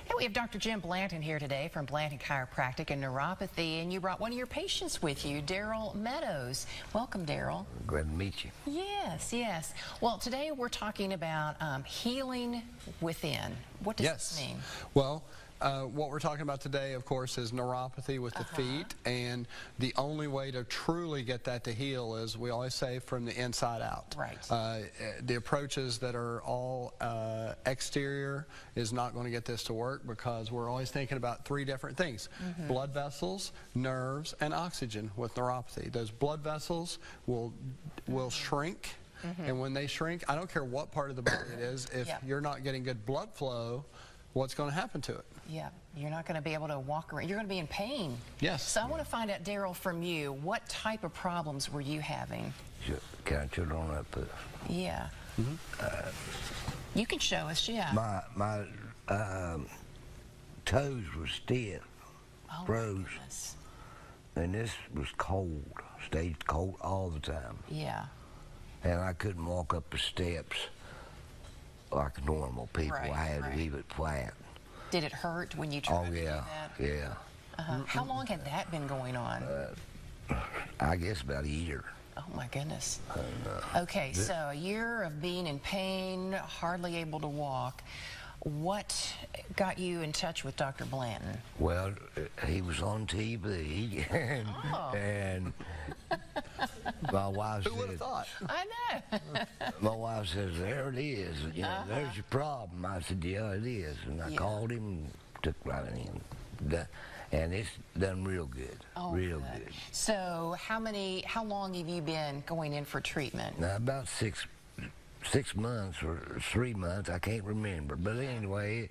Hey, we have Dr. Jim Blanton here today from Blanton Chiropractic and Neuropathy, and you brought one of your patients with you, Daryl Meadows. Welcome, Daryl. Glad to meet you. Yes, yes. Well, today we're talking about healing within. What does this mean? Well, what we're talking about today, of course, is neuropathy with the feet, and the only way to truly get that to heal is, we always say, from the inside out. Right. The approaches that are all exterior is not going to get this to work, because we're always thinking about three different things: blood vessels, nerves, and oxygen with neuropathy. Those blood vessels will shrink. And when they shrink, I don't care what part of the body it is, if you're not getting good blood flow, what's going to happen to it? Yeah, you're not going to be able to walk around. You're going to be in pain. Yes. So I want to find out, Daryl, from you, what type of problems were you having? Can I turn on that push? Yeah. You can show us, yeah. My toes were stiff, froze, and this was cold, stayed cold all the time. Yeah. And I couldn't walk up the steps like normal people. I had to leave it flat. Did it hurt when you tried to do that? Yeah. How long had that been going on? I guess about a year. Oh my goodness. Okay, so a year of being in pain, hardly able to walk. What got you in touch with Dr. Blanton? Well, he was on TV, and my wife said, Who would have thought? I know. my wife says, there it is. You know, there's your problem. I said, yeah, it is. And I called him and took right in. And it's done real good, real good. So how long have you been going in for treatment? Now, about six months or 3 months, I can't remember. But anyway,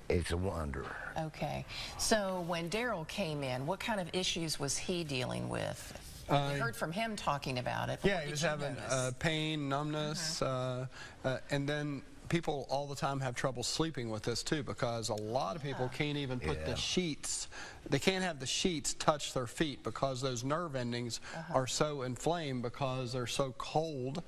it's a wonder. Okay. So when Daryl came in, what kind of issues was he dealing with? We heard from him talking about it. Yeah, he was having pain, numbness, and then people all the time have trouble sleeping with this too, because a lot of people can't even put the sheets, they can't have the sheets touch their feet because those nerve endings are so inflamed because they're so cold.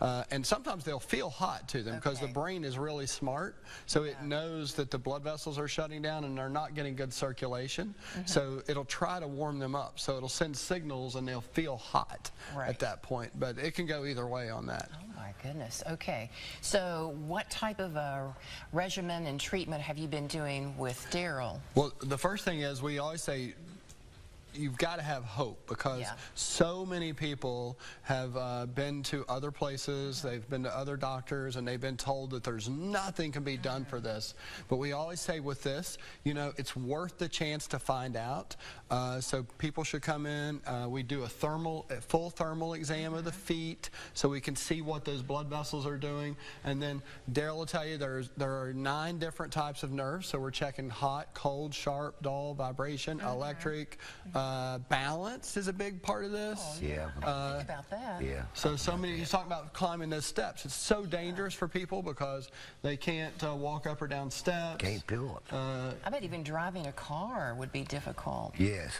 And sometimes they'll feel hot to them because the brain is really smart, so it knows that the blood vessels are shutting down and they're not getting good circulation, so it'll try to warm them up, so it'll send signals and they'll feel hot at that point, but it can go either way on that. Oh my goodness. Okay, so what type of a regimen and treatment have you been doing with Daryl? Well, the first thing is, we always say, you've got to have hope, because so many people have been to other places, they've been to other doctors, and they've been told that there's nothing can be done for this. But we always say with this, you know, it's worth the chance to find out. So people should come in. We do a full thermal exam of the feet so we can see what those blood vessels are doing. And then Daryl will tell you there are 9 different types of nerves. So we're checking hot, cold, sharp, dull, vibration, electric. Balance is a big part of this. Think about that. So many, you talk about climbing those steps. It's so dangerous for people because they can't walk up or down steps. Can't do it. I bet even driving a car would be difficult. Yes.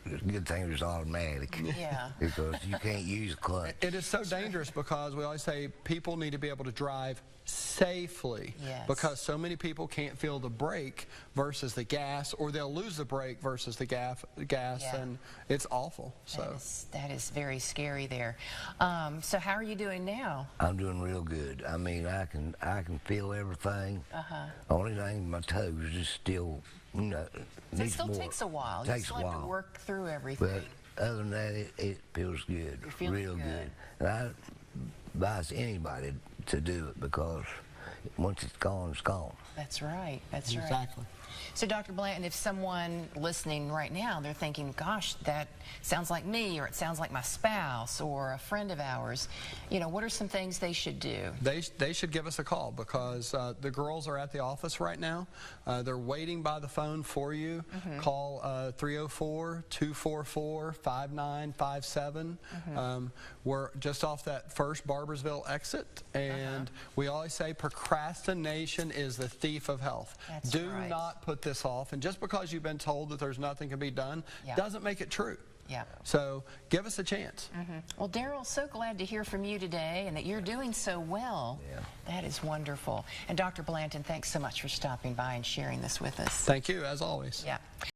It's a good thing it's automatic. Yeah. Because you can't use a clutch. It is so dangerous because we always say people need to be able to drive safely, because so many people can't feel the brake versus the gas, or they'll lose the brake versus the gas, and it's awful. So that is very scary there. So how are you doing now? I'm doing real good. I mean, I can feel everything. Only thing, my toes just still, you know, so it still takes a while. You still have to work through everything. But other than that, it feels good, real good. And I advise anybody to do it, because once it's gone, it's gone. That's right. That's right. Exactly. So, Dr. Blanton, if someone listening right now, they're thinking, gosh, that sounds like me, or it sounds like my spouse, or a friend of ours, you know, what are some things they should do? They should give us a call, because the girls are at the office right now. They're waiting by the phone for you. Call 304-244-5957. We're just off that first Barbersville exit, and we always say procrastination is the thief of health. Do not put this off, and just because you've been told that there's nothing can be done doesn't make it true. Yeah. So give us a chance. Well, Daryl, so glad to hear from you today and that you're doing so well. Yeah. That is wonderful. And Dr. Blanton, thanks so much for stopping by and sharing this with us. Thank you, as always. Yeah.